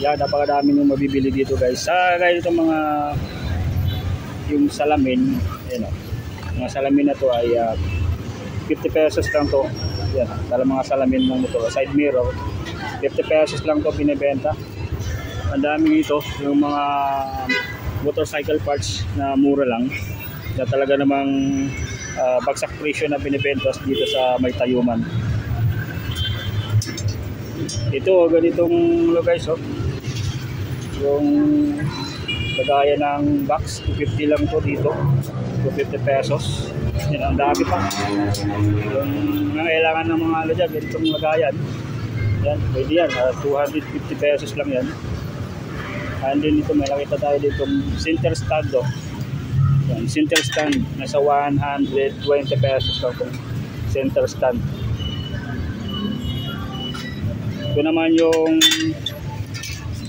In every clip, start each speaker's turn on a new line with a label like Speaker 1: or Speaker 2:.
Speaker 1: Yan, napakadami yung mabibili dito guys. Sa ganito mga yung salamin, ayun, mga salamin na to ay 50 pesos lang to. Yan, dala mga salamin ng motor, side mirror, 50 pesos lang to binebenta. Ang dami dito yung mga motorcycle parts na mura lang, na talaga namang bagsak presyo na binibenta dito sa may Tayuman. Ito ganitong guys, yung lagayan ng box, 250 lang to dito, 250 pesos. Yan, ang dami pa yung kailangan ng mga dyan, ganitong lagayan. Yan, pwede yan, 250 pesos lang yan. And then ito, may nakita tayo dito center stand. Yan, center stand, nasa 120 pesos lang itong center stand. Ito naman yung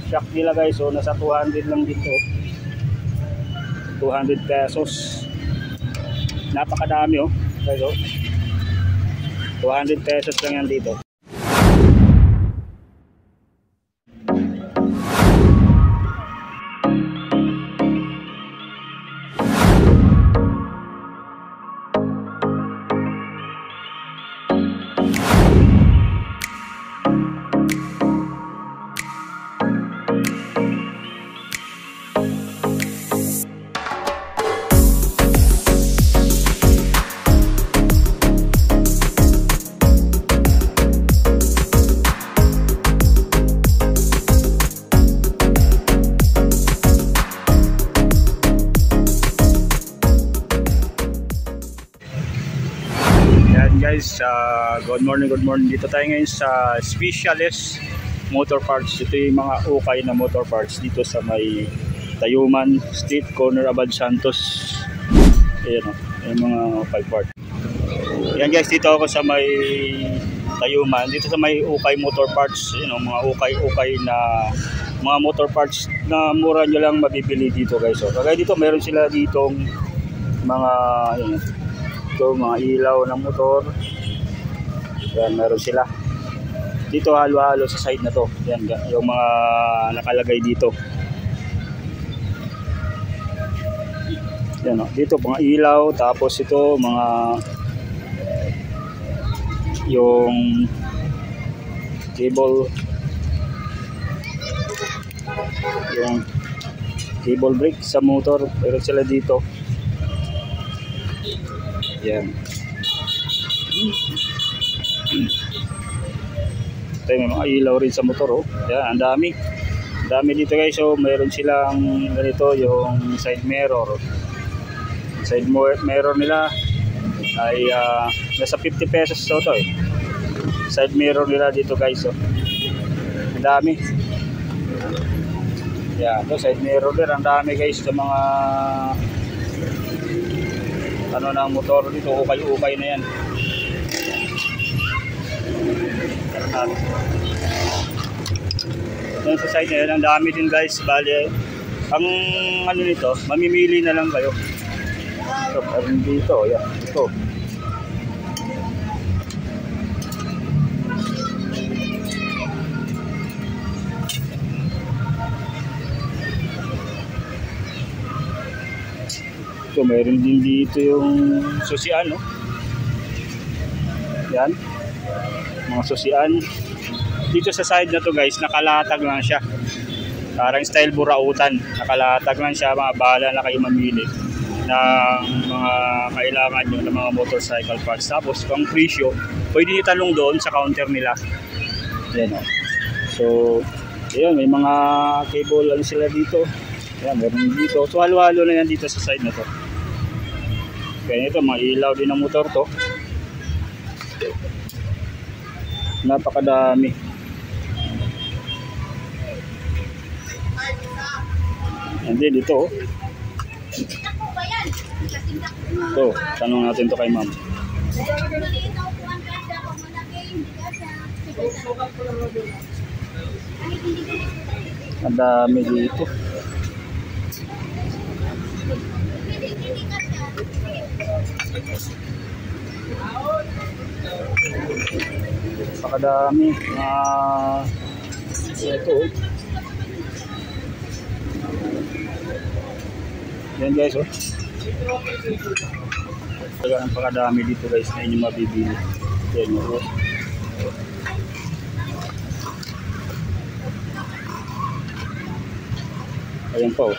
Speaker 1: shock nila guys, nasa 200 lang dito, 200 pesos. Napakadami guys, 200 pesos lang yan dito. Guys, good morning. Dito tayo ngayon sa Specialist Motor Parts. Ito yung mga ukay na motor parts dito sa may Tayuman Street Corner, Abad Santos. Ayan yung mga ukay parts. Yan guys, dito ako sa may Tayuman, dito sa may ukay motor parts. Mga ukay na mga motor parts na mura nyo lang mabibili dito guys. Kagaya dito, meron sila ditong mga ito, mga ilaw ng motor. Yan, meron sila dito, halo-halo sa side na to. Yan, yung mga nakalagay dito. Yan, dito mga ilaw, tapos ito mga yung cable brake sa motor, meron sila dito. Yan. Ito may mga ilaw rin sa motor. Yan, ang dami dito guys. Meron silang ganito, yung side mirror nila ay nasa 50 pesos to side mirror nila dito guys. Ang dami. Yan, ito side mirror din, ang dami guys sa mga ng motor dito, ukay na yan. Yan sa side na yan, ang dami din guys. Bali, ang nito, mamimili na lang kayo. So, parang dito, yan, ito. So, meron din dito yung susian, yan, mga susian dito sa side na to guys. Nakalatag lang siya, parang style burautan. Nakalatag lang siya. Bahala na kayo mamili ng mga kailangan nyo ng mga motorcycle parts. Tapos kung presyo, pwede nyo talong doon sa counter nila. Yan, so yan, may mga cable sila dito. Yan, meron dito. So halo-halo na yan dito sa side na to. Kaya ito, mga ilaw din ng motor to. Napakadami. And then dito, ito, tanong natin to kay ma'am. Ang dami dito. Napakadami. Ito, Yan guys, oh. Talaga napakadami dito guys na inyo mabibili. Yan, oh. Ayan po.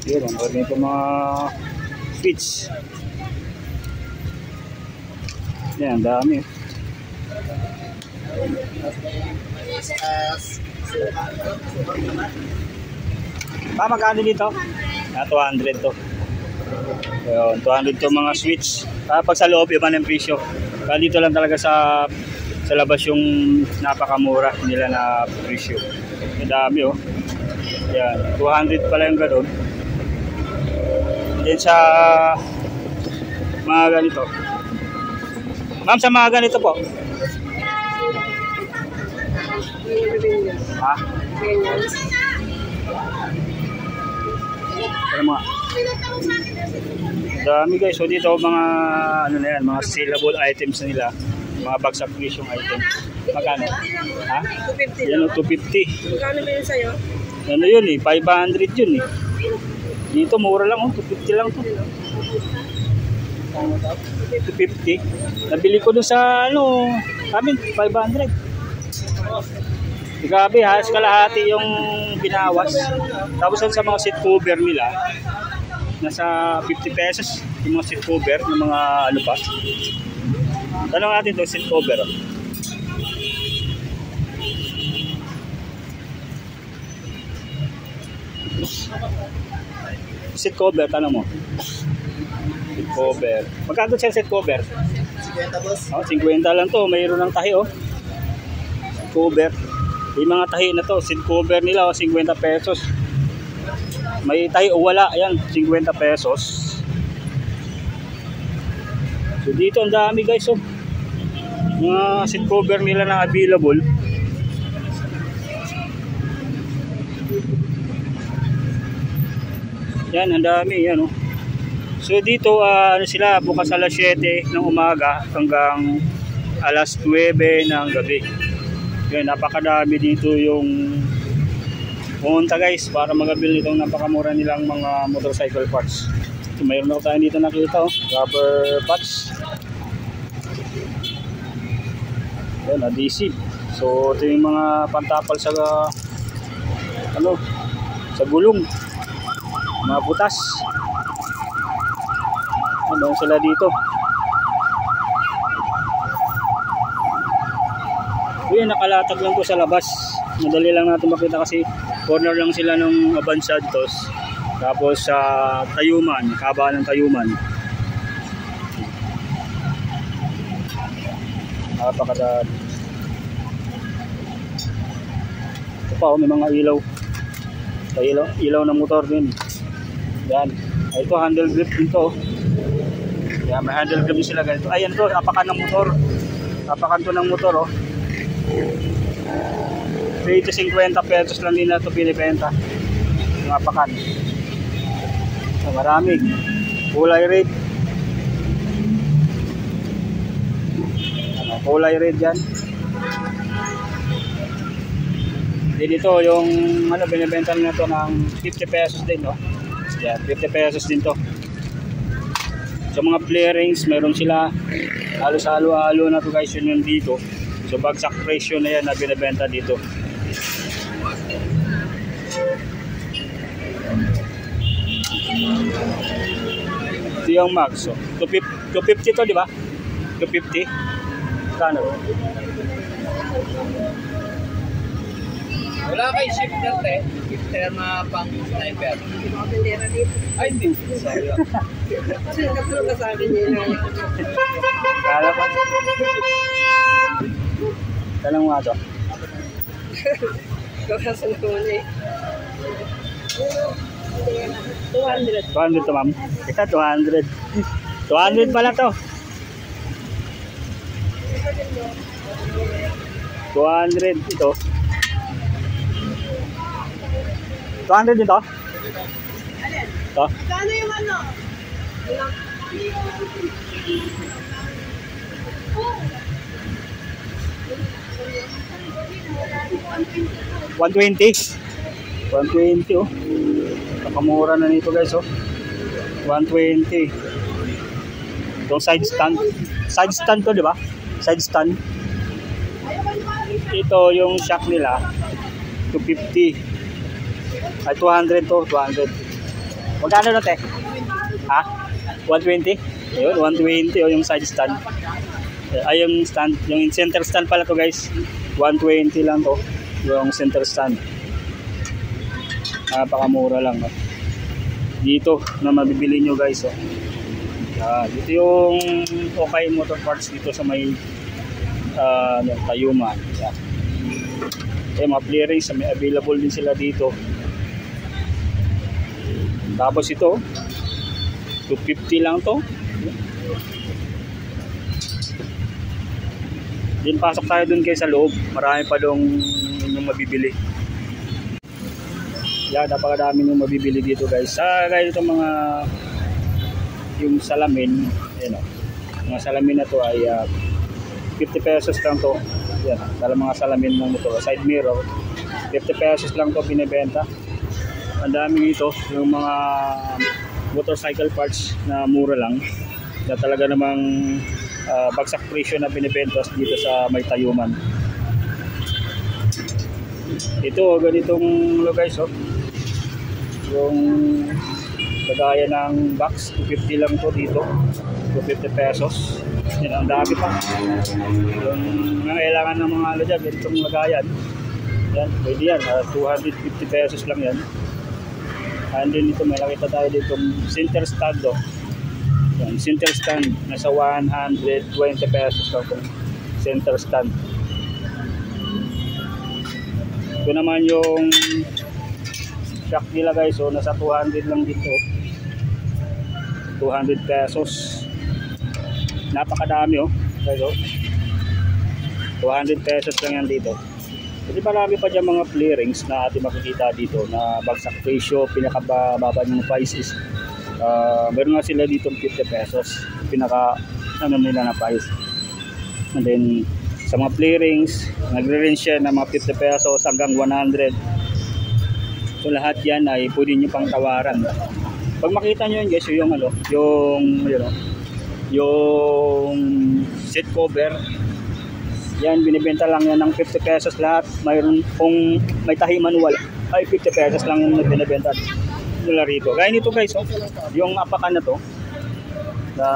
Speaker 1: Yun, ang pwede ito mga switch. Yan, dami. Magkano dito? 200 to. Ayun, 200 to mga switch. Pag sa loob, iba ng presyo. Dito lang talaga sa labas yung napakamura nila na presyo. Ang dami oh. Yan, 200 pala yung gano'n. Then sa mga ganito. Ma'am, sa mga ganito po. Ha? Ano mga? Dami guys. So dito mga ano na yan, mga saleable items na nila. Mga bagsak presyo items. Magkano? Ha? 250. Yan o, 250.
Speaker 2: Magkano ba yun sa'yo?
Speaker 1: Ano yun eh, 500 yun eh. Dito mura lang oh, 250 lang to. 250. Nabili ko doon sa ano, amin 500. Grabe ha, kalahati yung binawas. Tapos sa mga seat cover nila, nasa 50 pesos yung mga seat cover ng mga ano pa. Tanong natin to seat cover. Oh. Seat cover, tanong mo. Seat cover. Magkano siya seat cover?
Speaker 2: 50 boss.
Speaker 1: Oh, 50 lang to. Mayroon ng tahi oh. Seat cover. Yung mga tahi na to, seat cover nila oh, 50 pesos. May tahi o wala, ayan, 50 pesos. So dito ang dami guys oh. Mga seat cover nila na available. Yan, ang dami yan oh. So dito ano sila, bukas alas 7 ng umaga hanggang alas 9 ng gabi. Yan, napakadami dito yung pumunta guys para magabil nitong napakamura nilang mga motorcycle parts. So, mayroon ako tayo dito nakita oh, rubber parts. Yan, adhesive. So ito yung mga pantapal sa ano, sa gulong. Mga butas. Ano sila dito? Uy, nakalatag lang ko sa labas. Madali lang natin makita kasi corner lang sila ng Abansantos. Tapos sa Tayuman, kaba ng Tayuman. Napakadami. Ito pa, may mga ilaw. Ilaw ng motor din. Yan. Ito handle grip dito. Yan, may handle grip sila ganito. Ayan to, apakan ng motor. Apakan to ng motor oh. So ito 50 pesos lang din na ito pinipenta. Yung apakan. So, marami. Kulay red. Kulay red yan. Dito yung ano binibenta nila to ng 50 pesos din no. Yan, 50 pesos din to. Sa mga bearings, meron sila halos halo-halo na to guys yun dito. So bagsak presyo na yan na binibenta dito. Ito yung max. So, 250 to, di ba? 250. Kano?
Speaker 2: Wala kayo shifter eh. Shifter na pang sniper. Mga bendera dito. Ay, hindi. Sorry. Kasi nakapulong ka sa akin yun.
Speaker 1: Kala pa. Tanong nga to.
Speaker 2: Kakasan ko na eh. 200.
Speaker 1: 200 to ma'am. Ito 200. 200 pala to. 200 ito. 200 dito? Ito?
Speaker 3: Kano yung ano?
Speaker 1: 120. 120 oh. Nakamura na nito guys oh. 120. Itong side stand. Side stand to, di ba? Side stand. Ito yung shock nila. 250. Ay 200 to, 200. Magkano na te? Ha? 120? Ayun, 120 oh yung side stand. Ay yung stand, yung center stand pala to guys. 120 lang to. Yung center stand. Napakamura lang no? Dito na mabibili nyo guys oh. Dito yung Okay Motor Parts dito sa may Tayuma. Mga clearings may available din sila dito. Tapos ito 250 lang to. Din pasok tayo dun kayo sa loob. Marami pa dong inyong mabibili. Napakadami nyung mabibili dito guys. Gaya dito mga yung salamin, mga salamin na to ay 50 pesos lang to. Yan, mga salamin ng motor, side mirror, 50 pesos lang to binebenta. Ang dami nito, yung mga motorcycle parts na mura lang, na talaga namang bagsak presyo na binebenta dito sa may Tayuman. Ito, ganitong guys oh. Yung kagaya ng box, 250 lang to dito. 250 pesos. Yan, ang dami pa. Yung kailangan ng mga dyan, ganitong lagayan. Yan, pwede yan. 250 pesos lang yan. And then ito, may nakita tayo dito center stand oh. Yan, center stand. Nasa 120 pesos lang itong center stand. Ito naman yung shock nila guys, so nasa 200 lang dito. 200 pesos. Napakadami oh guys oh. 200 pesos lang yan dito. Kasi marami pa dyan mga clearings na ating makikita dito na bagsak presyo, pinakababa ng price is meron nga sila dito 50 pesos pinaka nila na price. And then sa mga clearings nagre-range siya ng mga 50 pesos hanggang 100. So lahat yan ay pwede nyo pang tawaran. Pag makita nyo yun guys, yung seat cover, yan binibenta lang yan ng 50 pesos lahat. Mayroon kung may tahi manual ay 50 pesos lang yung binibenta nila rito. Gaya nito guys oh, yung apakan na to na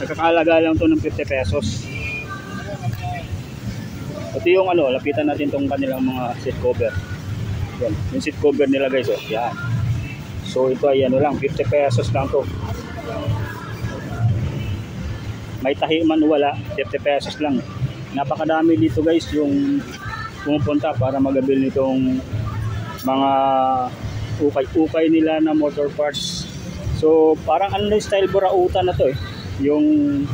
Speaker 1: nagkakalaga lang to ng 50 pesos. Ito yung lapitan natin tong kanilang mga seat cover. Yan, yung seat cover nila guys oh. Yan. So ito ay lang 50 pesos lang to. May tahi man wala, 50 pesos lang. Napakadami dito guys yung pumupunta para magabil nitong mga ukay nila na motor parts. So parang style burautan na to eh. Yung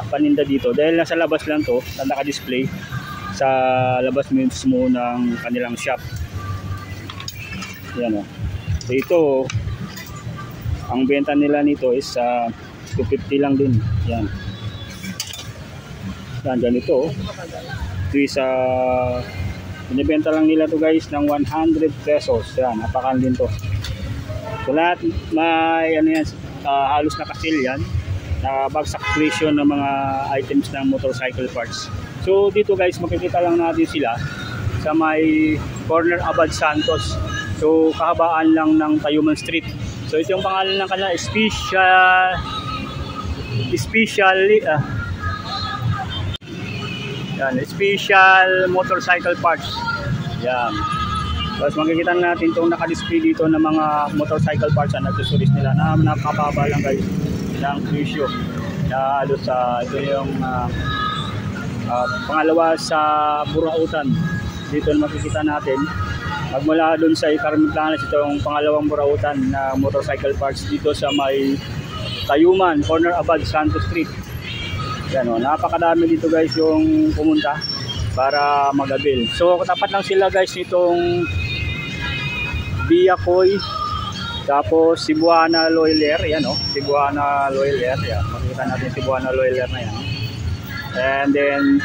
Speaker 1: paninda dito dahil nasa labas lang to, naka-display sa labas mismo ng kanilang shop. Yan oh. So ito ang benta nila nito is 250 lang din. Yan. Yan ganito oh. Ito is binibenta lang nila to guys ng 100 pesos. Yan, napakan din to. So lahat may yan halos nakasil yan. Bagsak presyo ng mga items ng motorcycle parts. So dito guys makikita lang natin sila sa may corner Abad Santos. So kahabaan lang ng Tayuman Street. So ito yung pangalan ng kanila, Special Motorcycle Parts. Yan. Tapos makikita natin itong naka-display dito ng mga motorcycle parts na accessories nila na nakababa lang guys ng presyo. Ito yung pangalawa sa Burautan. Dito makikita natin magmula doon sa Carmen Planas, itong pangalawang Burautan na motorcycle parts dito sa may Tayuman, corner Abad Santos Street. Yan o, napakadami dito guys yung pumunta para mag-avail. So tapat lang sila guys nitong Biakoy, tapos Cebuana Loiler, yan o, Cebuana Loiler, yan, makikita natin Cebuana Loiler na yan. And then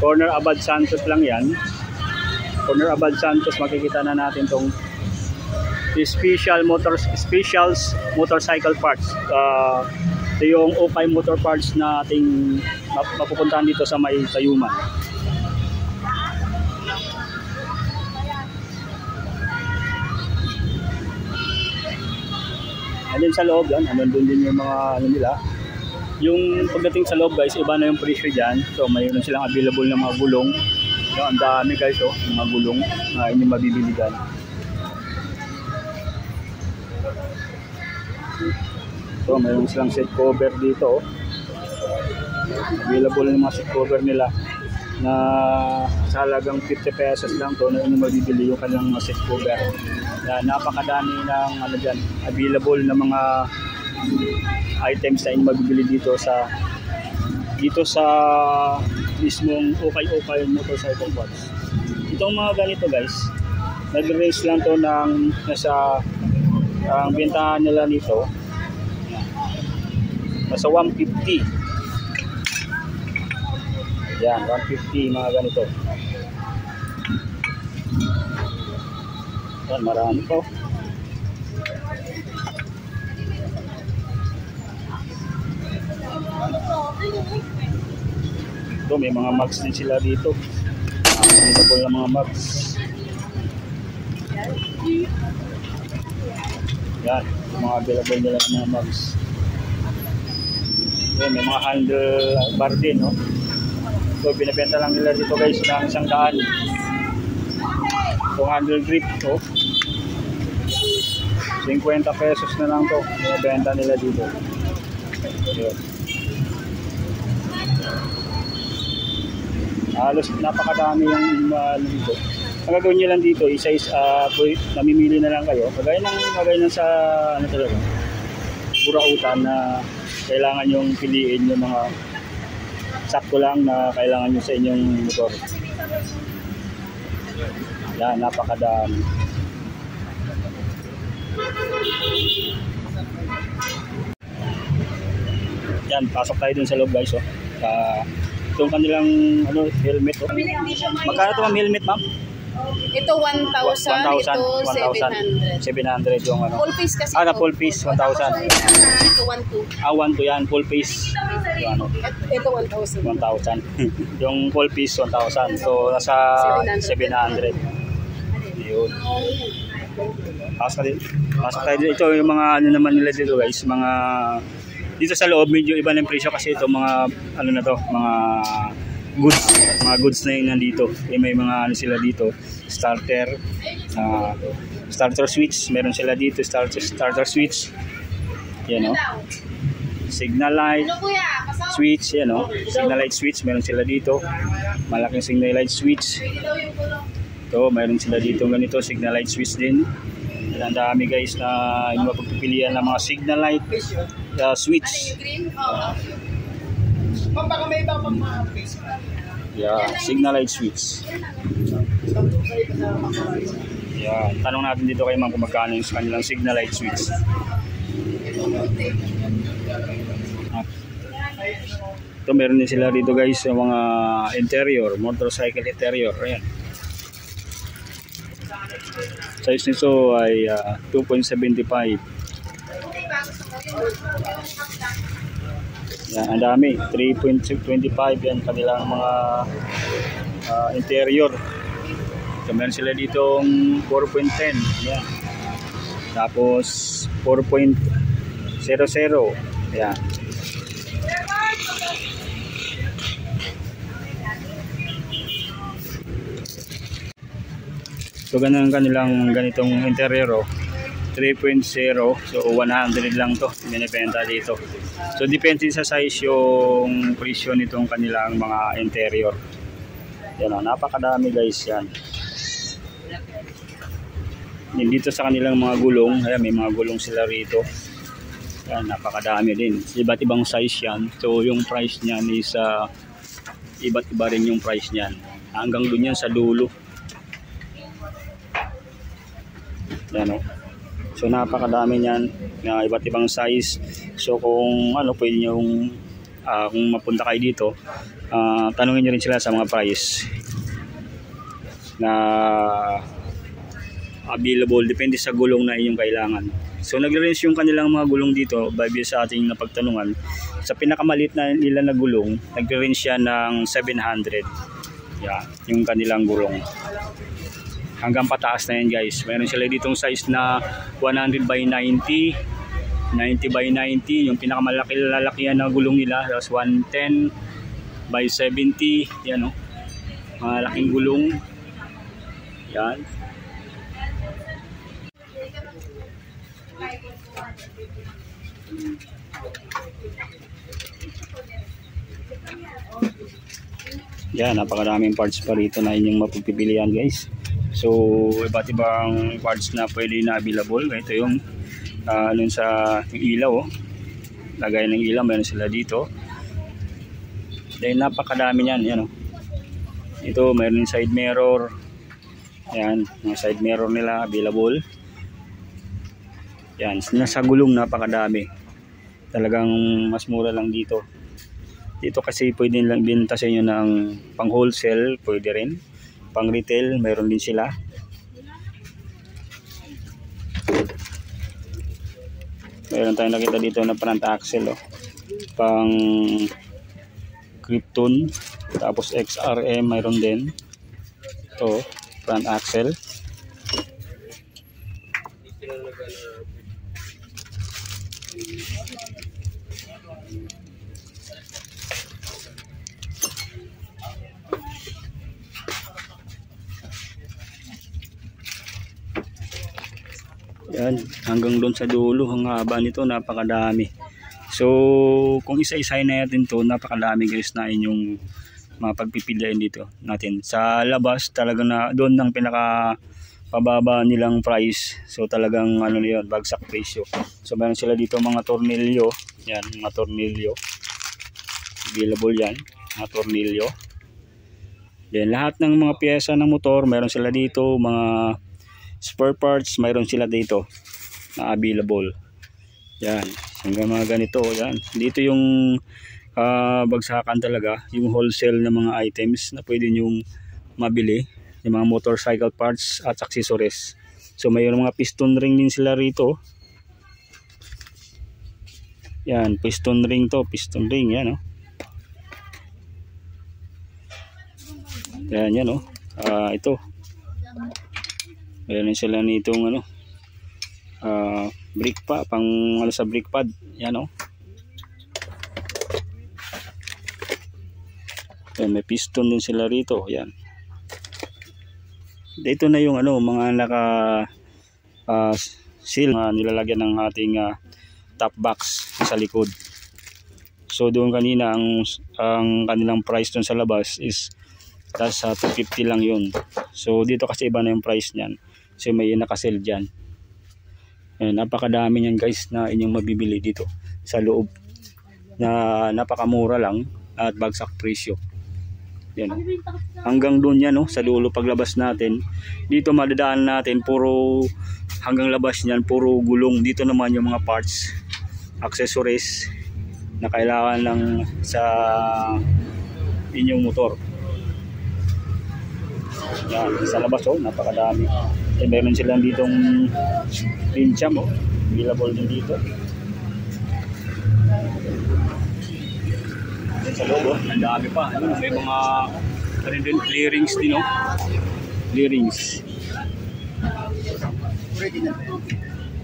Speaker 1: corner Abad Santos lang yan, corner Abad Santos, makikita na natin tong specials motorcycle parts. Ito yung Okay Motor Parts na ating mapupuntahan dito sa may Tayuman. And then sa loob yan, nandun din yung mga ano nila. Yung pagdating sa loob guys, iba na yung presyo dyan. So mayroon silang available na mga gulong. So, ang dami guys, oh, mga gulong na inyong mabibili dyan. So mayroon silang seat cover dito, oh. Available yung mga seat cover nila na sa halagang 50 pesos lang to na inyong mabibili yung kanilang seat cover. Napakadami ng ano dyan, available na mga items na inyong mabibili dito sa mismong Okay Motorcycle Parts. Itong mga ganito guys, nag-range lang to ng nasa ang bentahan nila nito nasa 150. Yan, 150 mga ganito. Yan, marami po. Ito, may mga mags din sila dito. Available na mga mags. Yan, mga available nila ng mga mags. Yan, may mga handlebar din, no? So, binibenta lang nila dito guys ng 100. Itong handle grip, no? 50 pesos na lang to. Binibenta nila dito. Yan. Halos napakadami yung dito. Ang gagawin nyo lang dito, namimili na lang kayo. Kagaya ng sa ano talaga, burautan na kailangan yung piliin yung mga sakto lang na kailangan nyo sa inyong motor. Yan, napakadami. Yan, pasok tayo dun sa loob guys, oh. Itong kanilang helmet, oh. Magkano ito ang helmet, ma'am?
Speaker 3: Ito 1,000, ito 700.
Speaker 1: 700 yung ano.
Speaker 3: Full face kasi.
Speaker 1: Full face 1,000.
Speaker 3: Ito 1,200.
Speaker 1: 1,200 yan, full face. Yung ano,
Speaker 3: Ito 1,000.
Speaker 1: 1,000. Yung full face 1,000. So nasa 700. Yun. Pasok tayo dito. Ito yung mga ano naman nila dito guys, mga dito sa loob medyo iba ng presyo kasi ito mga ano na to, mga goods na yung nandito. May mga ano sila dito, starter switch, meron sila dito, starter switch. Yan, no? Signal light switch, yan, no? Signal light switch, meron sila dito. Malaking signal light switch. Ito, meron sila dito ganito, signal light switch din. Ang dami guys na yung mapagpipilian ng mga signal light switch. Yeah, signal light switch. Yeah, tanong natin dito kay ma'am kung magkano yung kanilang signal light switch. Ito meron din sila dito guys yung mga interior, motorcycle interior. Ayan. Size nito ay 2.75. Yan, ang dami, 3.25 yan kanilang mga interior. So, meron sila ditong 4.10. Yan. Tapos 4.00. Yan. So ganun kanilang ganitong interior, 3.0. So 100 lang to binibenta dito. So depende sa size yung presyo nitong kanilang mga interior. Yan, napakadami guys yan. Dito sa kanilang mga gulong, ayan, may mga gulong sila rito. Yan, napakadami din. Iba't ibang size yan. So yung price niyan is iba't iba rin yung price niyan. Hanggang dun yan sa dulo. Yan o. So napakadami niyan na iba't ibang size. So kung ano, pwede nyo kung mapunta kayo dito, tanungin nyo rin sila sa mga price na available. Depende sa gulong na inyong kailangan. So nagre-range yung kanilang mga gulong dito base sa ating napagtanungan. Sa pinakamaliit na nila na gulong, nagre-range siya ng 700. Yeah, yung kanilang gulong. Hanggang pataas na yan guys. Meron sila ditong size na 100 by 90, 90 by 90. Yung pinakamalaki-lalakihan na gulong nila, that's 110 by 70. Yan o. Malaking gulong. Yan. Yan, napakaraming parts pa rito na inyong mapagpipilian guys. So iba't ibang parts na pwede na available. Ito yung sa yung ilaw, lagay ng ilaw, meron sila dito. Then napakadami niyan, yan o. Ito meron yung side mirror. Yan, mga side mirror nila available. Yan, nasa gulong napakadami. Talagang mas mura lang dito. Dito kasi pwede lang binenta sa inyo ng pang wholesale, pwede rin. Pang retail, mayroon din sila. Mayroon tayong nakita dito na front axle, pang Krypton, tapos XRM mayroon din. Ito, front axle. Yan, hanggang doon sa dulo, ang haba nito, napakadami. So kung isa-isahin natin to, napakadami guys na inyong mapagpipilian dito natin. Sa labas talagang na doon ang pinaka pababa nilang price. So talagang ano na yun, bagsak presyo. So meron sila dito mga tornilyo. Yan, mga tornilyo. Available yan, mga tornilyo. Then lahat ng mga piyesa ng motor, meron sila dito. Mga spare parts, mayroon sila dito na available. Yan, hanggang mga ganito. Yan, dito yung bagsakan talaga, yung wholesale na mga items na pwede nyong mabili, yung mga motorcycle parts at accessories. So mayroon mga piston ring din sila rito. Yan, piston ring to, piston ring yan, yan, yan, ito meron sila nitong brake pa, pang sa brake pad. Yan yan, may piston din sila rito. Yan, dito na yung mga naka seal na nilalagyan ng ating top box sa likod. So doon kanina ang kanilang price doon sa labas is nasa 250 lang yun. So dito kasi iba na yung price niyan. So may naka-sale dyan. Napakadami niyan guys na inyong mabibili dito sa loob, na napakamura lang at bagsak presyo. Yan, hanggang doon yan, sa dulo paglabas natin. Dito madadaan natin puro hanggang labas niyan puro gulong. Dito naman yung mga parts, accessories na kailangan lang sa inyong motor. Yan, sa labas napakadami. Meron silang ditong pincham, available din dito. Sa loob, ang dami pa. May mga clearings din, clearings.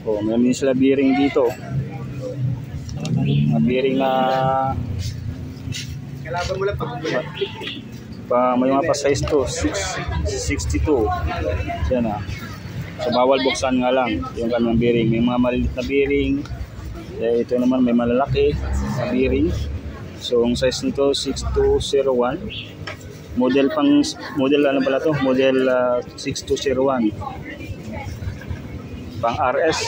Speaker 1: Meron din sila bearing dito. Mga bearing na kailangan mo lang may mga pa size to 62. Yan so bawal buksan nga lang yung kanyang bearing. May mga maliit na bearing. Ito naman may malalaki na bearing. So ang size nito 6201. Model ano pala to? Model 6201. pang RS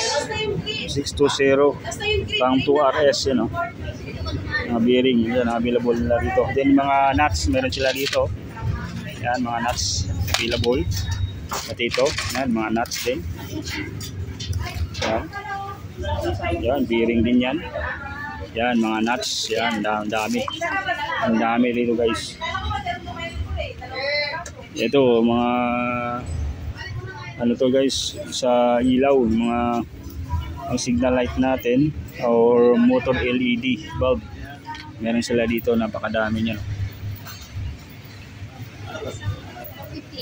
Speaker 1: 620, pang 2RS, yun, oh. Mga bearing, yan, available nila dito. Then mga nuts, meron sila dito. Yan, mga nuts available. At ito, yan, mga nuts din. Yan. Yan, bearing din yan. Yan, mga nuts. Yan, dami. Ang dami dito, guys. Ito, mga ano to, guys, sa ilaw, mga ang signal light natin or motor LED bulb. Meron sila dito, napakadami niyan.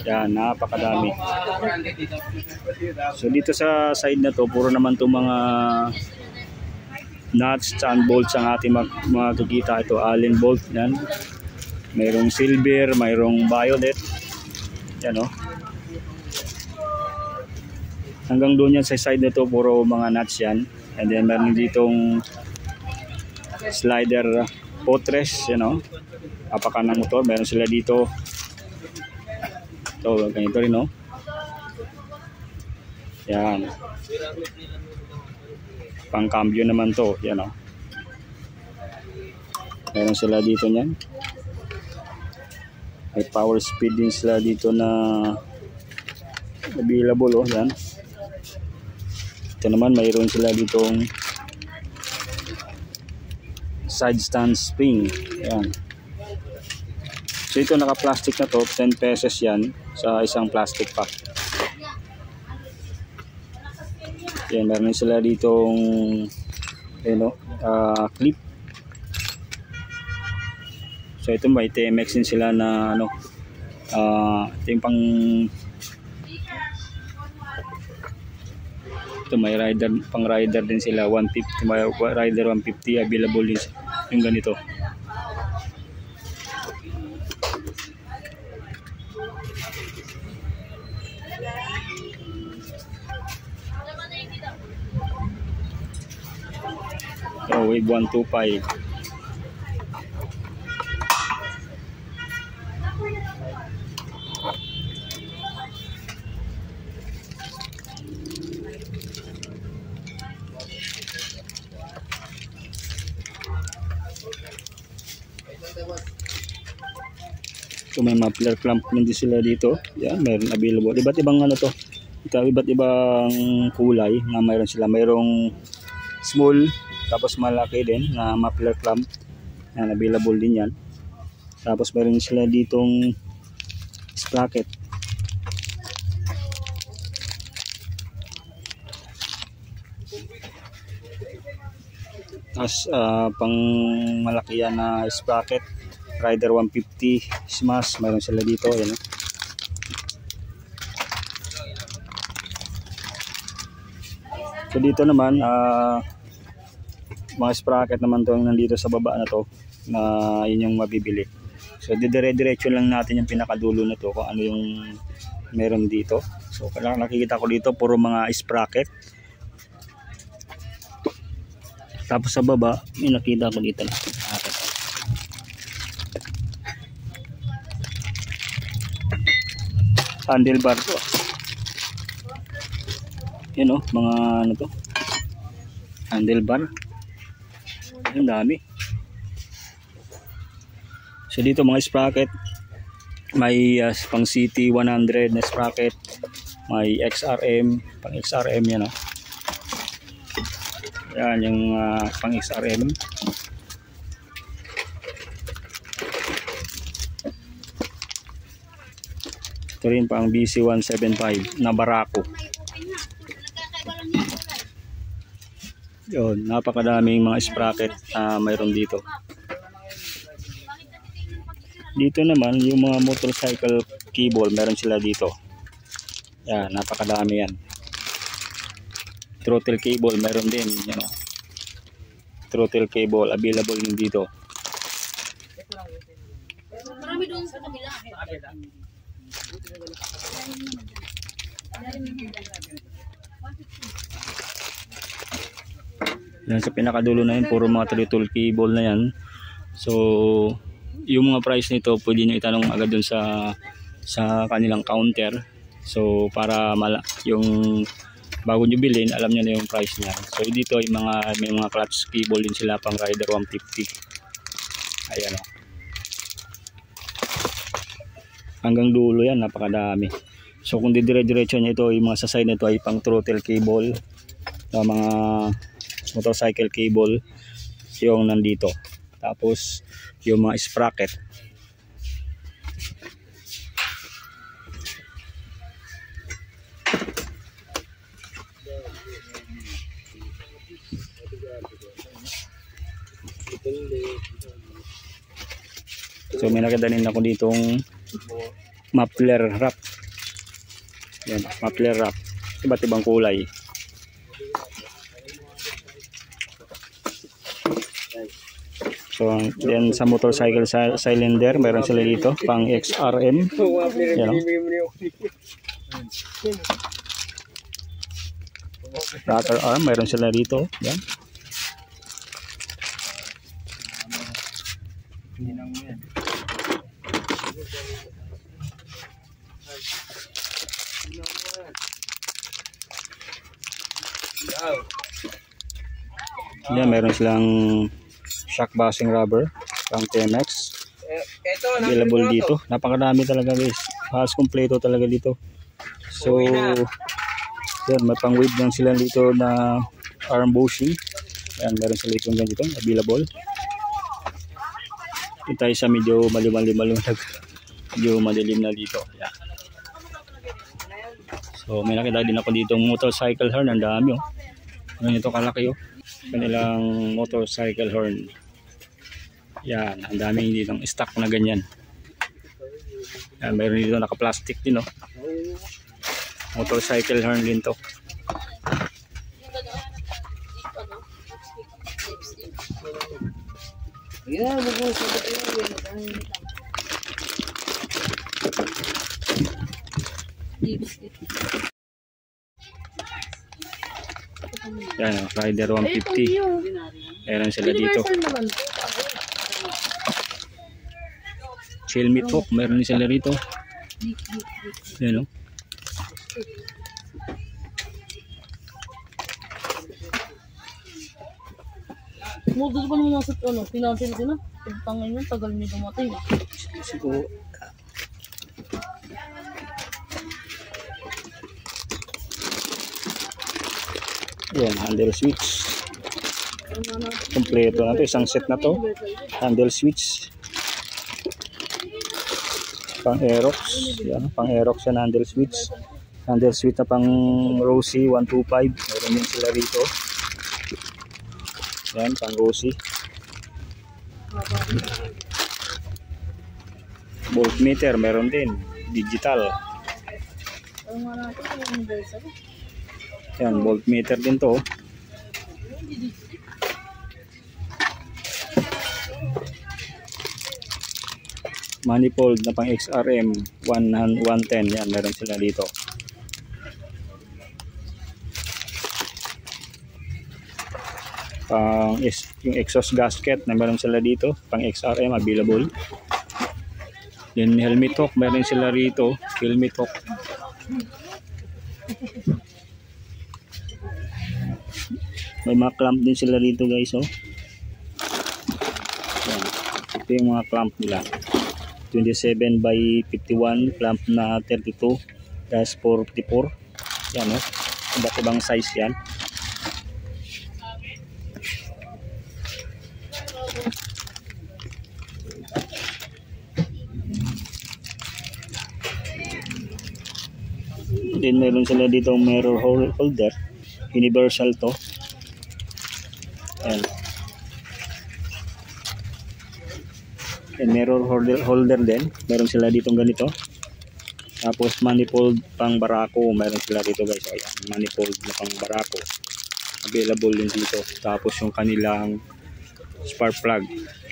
Speaker 1: Yan, napakadami. So dito sa side na to, puro naman to mga nuts and bolts ang ating makikita. Ito, Allen bolt. Yan. Mayroong silver, mayroong violet. Yan, oh. Hanggang doon yan sa side na to, puro mga nuts yan. And then meron ditong slider potres, you know, apakan ng motor. Meron sila dito. Ito, ganito rin, no? Yan. Pang-cambio naman to, yan, no? Meron sila dito niyan. May power speed din sila dito na available, oh, yan. Ito naman, mayroon sila ditong side stand spring. Ayan. So ito, naka-plastic na to, 10 pesos yan sa isang plastic pack. Ayan, meron sila ditong clip. So ito, may TMX din sila na ano, ito yung ito, may pang rider din sila, 150, may rider 150 available din yung ganito. So wave 125. So may muffler clamp din sila dito. Yan, mayroon available. Iba't ibang ano to. Ito, iba't ibang kulay na mayroon sila. Mayroong small, tapos malaki din na muffler clamp. Yan, available din yan. Tapos mayroon sila ditong sprocket. Tapos pang malaki yan na sprocket. Rider 150 smash, mayroon sila dito, yan. So dito naman mga sprocket naman to nandito sa baba na to, na yun yung mabibili. So dire-diretso lang natin yung pinakadulo na to kung ano yung meron dito. So nakikita ko dito puro mga sprocket. Tapos sa baba may nakita ko dito na handlebar to. Yan, oh, mga ano to, handlebar. Ang dami. So dito mga sprocket, may pang CT 100 na sprocket, may XRM, pang XRM yan, oh. Yan yung pang XRM. Ito rin pang BC175 na Barako. Yun, napakadaming mga sprocket na mayroon dito. Dito naman yung mga motorcycle cable, meron sila dito. Yan, napakadami yan. Throttle cable meron din, you know. Throttle cable available din dito.
Speaker 3: Marami doon sa kabila.
Speaker 1: Yan sa pinakadulo na yun, puro mga throttle cable na yan. So yung mga price nito pwede nyo itanong agad dun sa kanilang counter. So para yung bago nyo bilhin, alam nyo na yung price niya. So dito may mga clutch cable din sila pang Rider 150. Ayan o. Hanggang dulo yan, napakadami. So kung didire-diretso niya ito, yung mga sa side na ito ay pang throttle cable, mga motorcycle cable yung nandito. Tapos yung mga sprocket. So may nakadanin ako ditong muffler wrap. Yan, muffler wrap. Iba't ibang kulay. So yan sa motorcycle cylinder, meron sila dito pang XRM. Yan, rocker arm, meron sila dito. Yan. Yan, meron silang shock basing rubber pang TMX. Available dito. Napakadami talaga guys. Halos kompleto talaga dito. So yan, may pang wave lang sila dito na arm bushing. Yan, meron sila itong ganito available. Ito tayo sa medyo medyo madilim na dito. Yan. So may nakita din ako dito motorcycle horn. Ang dami oh. Ganito kalaki oh. Kanilang motorcycle horn. Yan, ang daming dito ng stock na ganyan. Yan, mayroon dito naka-plastic din oh. Motorcycle horn din to. Yan, Rider 150. Meron sila dito. Helmet hook, meron sila rito. Yan o.
Speaker 3: Modus ba naman nasa pinansin ko na? Pagtangin yun, tagal niyo dumating.
Speaker 1: Siguro. Yan, handle switch. Kompleto na to, isang set na to. Handle switch. Pang Aerox. Yan, pang Aerox yan, handle switch. Handle switch na pang Rossi 125. Meron din sila rito. Yan, pang Rossi. Voltmeter, meron din. Digital. Yan, voltmeter din to. Manifold na pang XRM 110. Yan, meron sila dito. Yung exhaust gasket na meron sila dito pang XRM available. Then helmet hook, meron sila rito. Helmet hook. May mga clamp din sila dito guys oh. Yan. Ito yung mga clamp nila. 27 by 51 clamp na 32-44. Yan oh. Iba't ibang size yan. Then meron sila dito mirror holder. Universal to. Ayan. And mirror holder din. Meron sila dito ganito. Tapos manifold pang Barako. Meron sila dito guys. Ayan. Manifold na pang Barako. Available din dito. Tapos yung kanilang spark plug.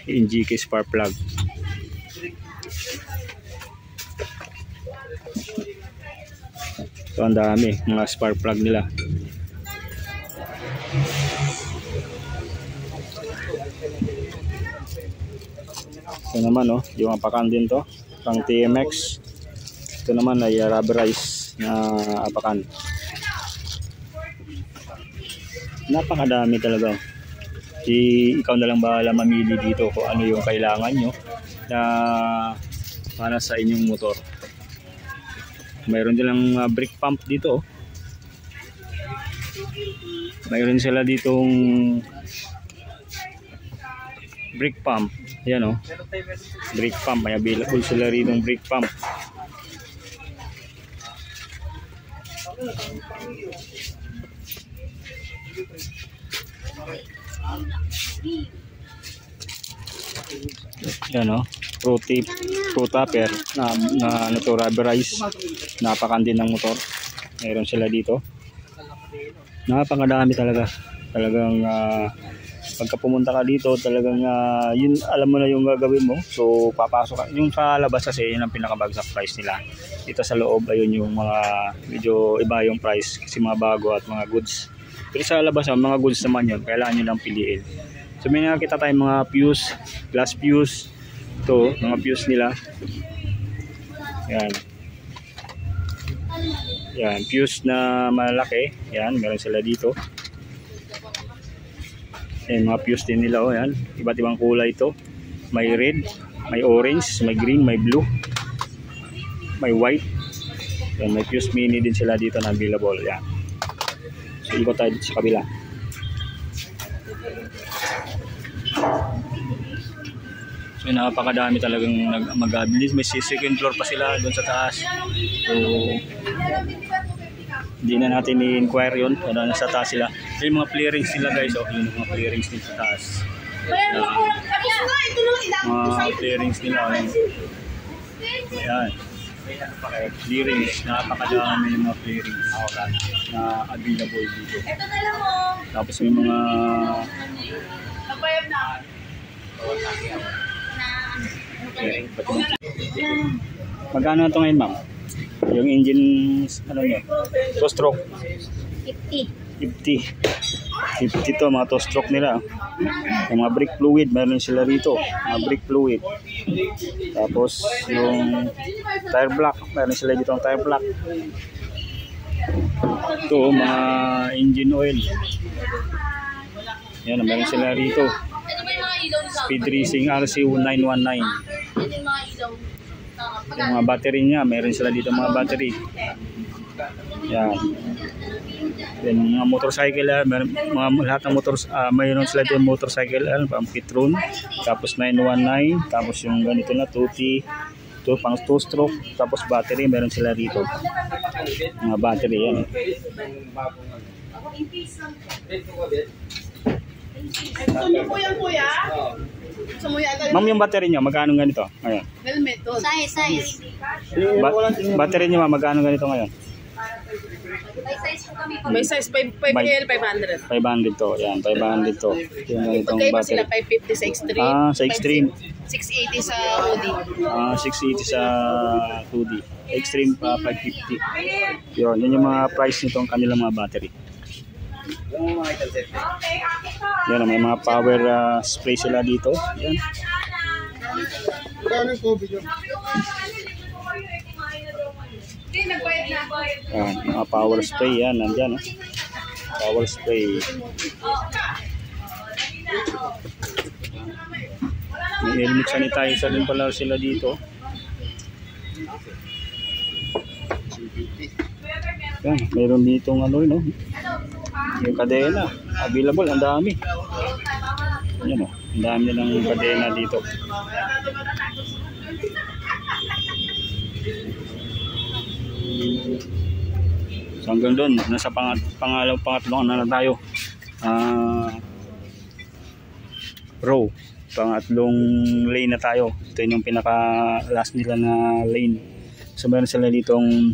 Speaker 1: NGK spark plug. So ang dami. Mga spark plug nila. Ito naman oh, yung apakan din to, pang TMX. Ito naman ay rubberized na apakan. Napakadami talaga. Ikaw na lang bahala mamili dito kung ano yung kailangan nyo na para sa inyong motor. Mayroon nilang brake pump dito. Mayroon sila ditong brake pump. Yan brake pump. May available sila rito ng brake pump. Yan pro tapper na to rubberize. Napakandi ng motor. Mayroon sila dito. Napakadami talagang pagka pumunta ka dito talagang yun alam mo na yung gagawin mo. So papasok ka yung sa labas kasi yun ang pinakabagsak price nila. Dito sa loob ayun yung mga medyo iba yung price kasi mga bago at mga goods. Pero sa labas mga goods naman yun, kailangan nyo lang piliin. So may nakita tayong mga fuse, glass fuse. Ito mga fuse nila. Yan, fuse na malaki. Yan, meron sila dito. Yan, mga fuse din nila. Yan, iba't ibang kulay ito. May red, may orange, may green, may blue, may white. Yan, may fuse mini din sila dito na available. Yan. So, ikot tayo sa kabila. So, napakadami talagang mag-abilis. May second floor pa sila doon sa taas. So, hindi na natin i-inquire yun. Ano, sa taas sila. So, yung mga clearings nila guys. Oh, yung mga clearings nila sa taas. Mga clearings nila. Ayan. Clearings. Napakadami yung mga clearings na available dito. Tapos may mga magkano ito ngayon ma'am? Yung engine ano nyo? 2 stroke? 50 to mga 2 stroke nila. Yung mga brake fluid meron sila rito, mga brake fluid. Tapos yung tire block meron sila dito ang tire block. Ito mga engine oil. Yan meron sila rito. Speed Racing RC919. Yung mga battery niya, meron sila dito mga battery. Yan. Then mga motorcycle, lahat ng motors, mayroon sila dito motorcycle, pang Petron, tapos 919, tapos yung ganito na 2T, pang 2 stroke, tapos battery, meron sila rito. Mga battery yan.
Speaker 3: Kuya.
Speaker 1: Ma'am, yung battery nyo, magkano ganito ngayon?
Speaker 3: Helmet. Size.
Speaker 1: Battery nyo, magkano ganito ngayon?
Speaker 3: May size 5L, 500.
Speaker 1: 500 to, yan, 500 to. Yung ganitong
Speaker 3: Magkaiba
Speaker 1: battery.
Speaker 3: sila 550 sa Extreme.
Speaker 1: Sa Extreme.
Speaker 3: 680 sa OD.
Speaker 1: 680 sa 2D. Extreme 550. Yun yung mga price nitong kanilang mga battery. Yan, may mga power spray sila dito. Yan. Yan, mga power spray yan, nandyan. Power spray. May helmet sanitizer din pala sila dito. Yan, mayroon ditong yung kadena available, ang dami. Yan ang dami ng kadena dito. So hanggang doon, nasa pangatlong na tayo. Row, pangatlong lane na tayo. Ito yung pinaka last nila na lane. So meron sila ditong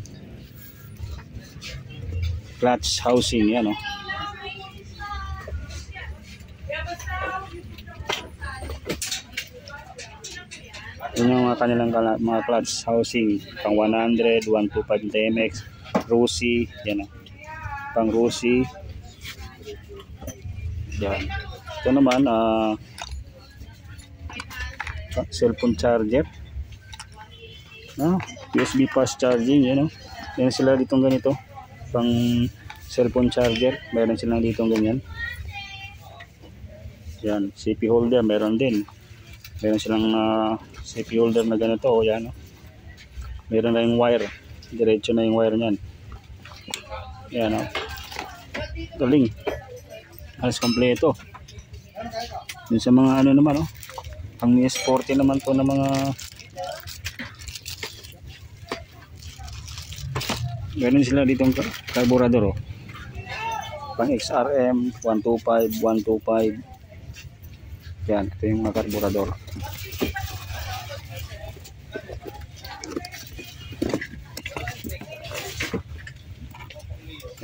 Speaker 1: clutch housing, yan Yun yung mga kanilang mga clutch housing pang 100, 125 TMX, Rossi, yan pang Rossi. Yan. Ito naman cellphone charger. USB fast charging, yan sila ditong ganito pang cellphone charger. Meron silang ditong ganyan. Yan, CP holder meron din. Meron silang CP holder na ganito, yan. Meron na yung wire. Diretso na yung wire niyan. Yan, galing. Halos kompleto. Yun sa mga ano naman, pang S40 naman to na mga ganun sila ditong carburetor, pang XRM 125, 125. Yan, ito yung mga carburetor.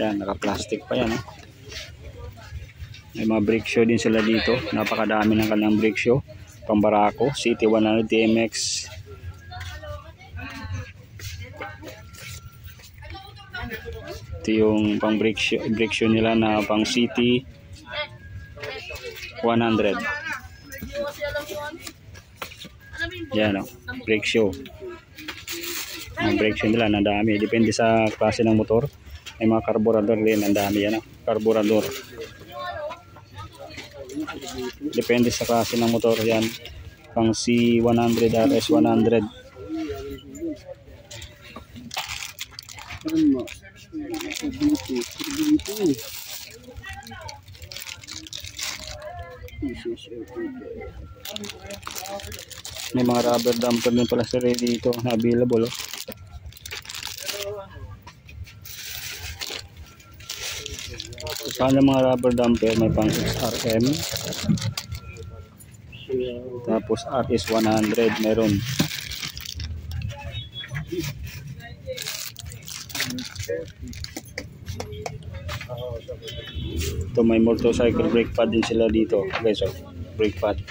Speaker 1: Yan, naka-plastic pa yan. May mga brake shoe din sila dito. Napakadami ng kanilang brake shoe. Pang Barako, CT100 TMX. Ito yung pang brake shoe nila na pang CT100. Yan, brake shoe. Ang brake shoe nila, ang dami. Depende sa klase ng motor. May mga carburetor din, ang dami yan, carburetor. Depende sa klase ng motor yan. Pang C100, RS100. May mga rubber damper din pala sa dito na available. Sana mga rubber damper, may pang XRM, tapos RS100 meron. Ito may motorcycle brake pad din sila dito guys, brake pad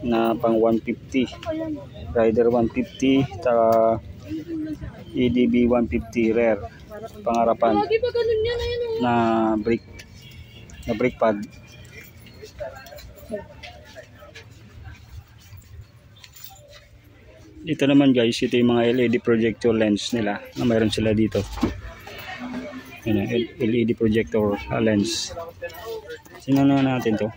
Speaker 1: na pang 150, rider 150, EDB 150 rear, pangarapan na brake pad. Dito naman guys, ito yung mga LED projector lens nila na mayroon sila dito. LED projector lens. Sinan na natin to.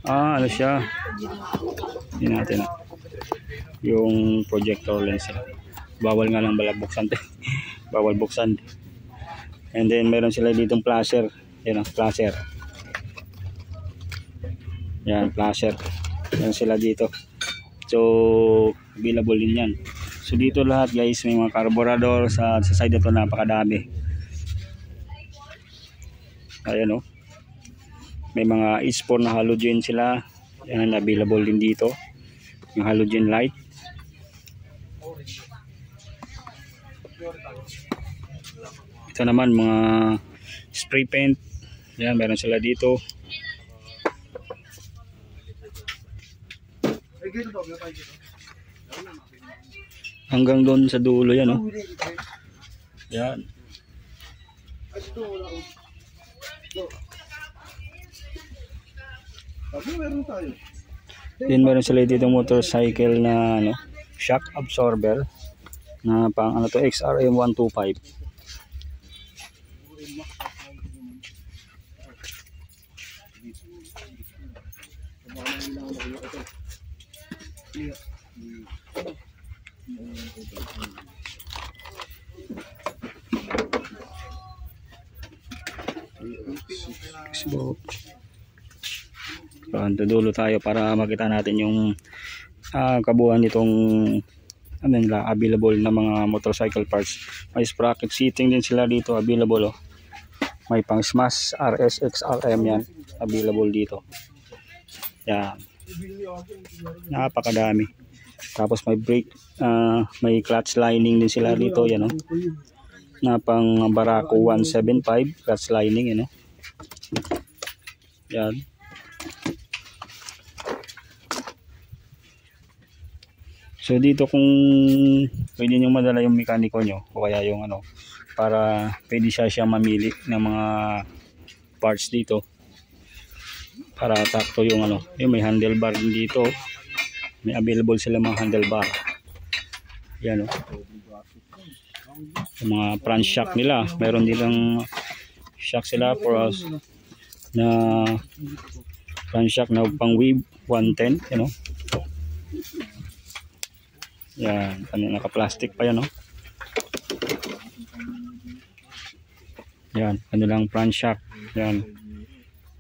Speaker 1: Ano siya? Hindi natin yung projector lens. Bawal nga lang buksan. Bawal buksan. And then meron sila ditong flasher. Yan, flasher. Yan, flasher. Yan sila dito. So available din yan. So dito lahat guys, may mga carburetor sa side na to, napakadami. Ayan may mga E-Sport na halogen sila. Yan, available din dito. Yung halogen light. Ito naman mga spray paint. Yan, meron sila dito. Hanggang doon sa dulo yan, Yan. Then meron sila dito motorcycle na shock absorber na pang XRM 125. Dulo tayo para makita natin yung kabuuan nitong available na mga motorcycle parts. May sprocket seating din sila dito available. May pang Smash RS XRM yan available dito. Yan, napakadami. Tapos may brake, may clutch lining din sila dito, yan na pang Barako 175 clutch lining, yan. So dito kung pwede nyo madala yung mekaniko nyo o kaya yung para pwede siya mamili ng mga parts dito para sakto yung yung may handlebar din dito. May available sila mga handlebar. Yan yung mga front shock nila. Meron nilang shock sila for us na front shock na pang wave 110, you know. Yan, naka-plastic pa yan, no. Yan, kanilang front shock. Yan.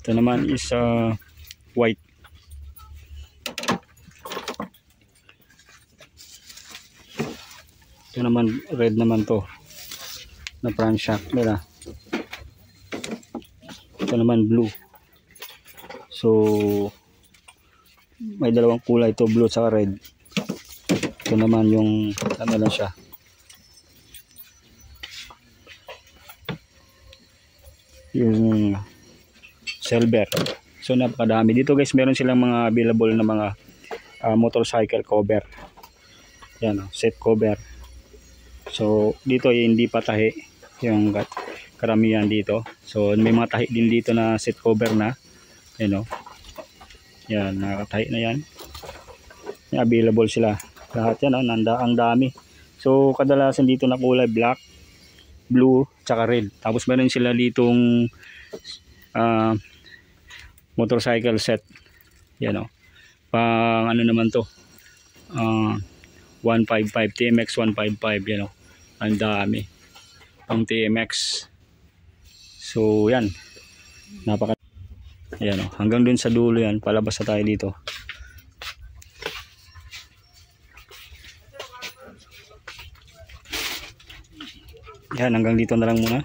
Speaker 1: Ito naman is white. Ito naman red naman to na front shock nila. Ito naman blue. So may dalawang kulay ito, blue at red. Ito naman yung ano lang siya, yung silver. So napakadami dito guys. Meron silang mga available na mga motorcycle cover. Yan, set cover. So dito hindi pa tahi yung karamihan dito. So may mga tahi din dito na set cover na, you know. Yan, nakatahi na yan. Available sila lahat yan, ang dami. So kadalasan dito na kulay black, blue, tsaka red. Tapos meron sila ditong motorcycle set. Yan, o. Pang ano naman to, 155, TMX 155, yan, o. Ang dami. Pang TMX. So yan. Yan, o. Hanggang dun sa dulo yan. Palabas na tayo dito. Yan, hanggang dito na lang muna.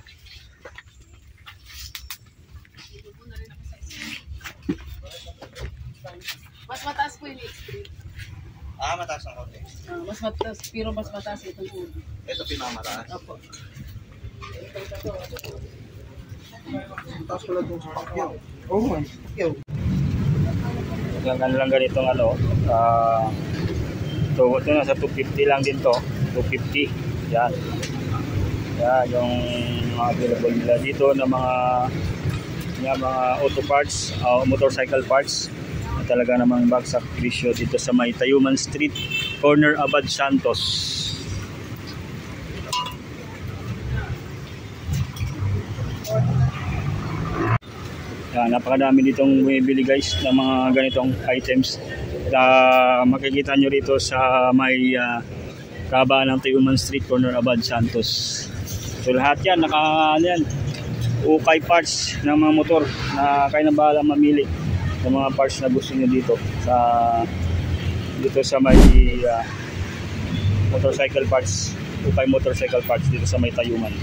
Speaker 3: Mas mataas po yung extreme.
Speaker 2: Mataas ang konti.
Speaker 3: Mas mataas, pero mas mataas itong ulo.
Speaker 2: Ito pinamataas.
Speaker 3: Opo.
Speaker 2: Tapos pala itong Pacquiao. Oo man, Pacquiao.
Speaker 1: Hanggang lang ganitong ano, ito nasa 250 lang din to, 250. Yan. Yan yung mga available nila dito na mga auto parts, motorcycle parts. Talaga namang bagsak presyo dito sa may Tayuman Street, corner Abad Santos. Yan, napakadami ditong bumibili guys ng mga ganitong items. Makikita nyo rito sa may kabaan ng Tayuman Street, corner Abad Santos. So lahat yan, ukay parts ng mga motor na kayo na bahala mamili ng mga parts na gusto nyo dito sa may motorcycle parts, ukay motorcycle parts dito sa may Tayuman.